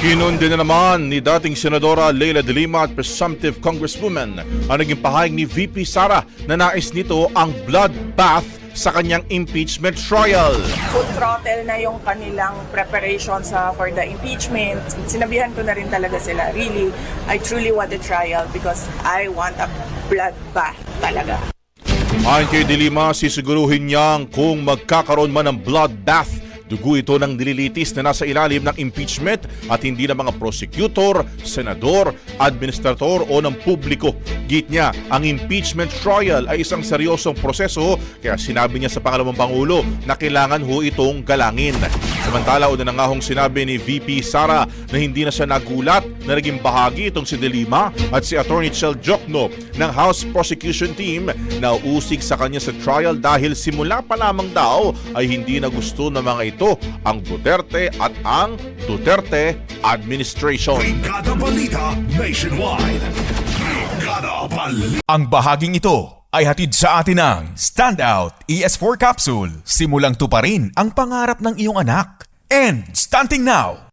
Kinundi na naman ni dating Senadora Leila de Lima at presumptive Congresswoman ang naging pahayag ni VP Sara na nais nito ang bloodbath sa kanyang impeachment trial. Full throttle na yung kanilang preparation for the impeachment. Sinabihan ko na rin talaga sila, really, I truly want a trial because I want a bloodbath talaga. Ayon kay de Lima, sisiguruhin niyang kung magkakaroon man ng bloodbath, dugo ito ng nililitis na nasa ilalim ng impeachment at hindi ng mga prosecutor, senador, administrator o ng publiko. Git niya, ang impeachment trial ay isang seryosong proseso kaya sinabi niya sa pangalawang Pangulo na kailangan ho itong galangin. Samantala, una na nga hong sinabi ni VP Sara na hindi na siya nagulat na naging bahagi itong si de Lima at si Attorney Chel Jokno ng House Prosecution Team na usig sa kanya sa trial dahil simula pa lamang daw ay hindi na gusto ng mga ito ang Duterte at ang Duterte administration. Brigada Balita Nationwide. Brigada Balita. Ang bahaging ito ay hatid sa atin ng Standout ES4 Capsule. Simulang tuparin ang pangarap ng iyong anak. And starting now,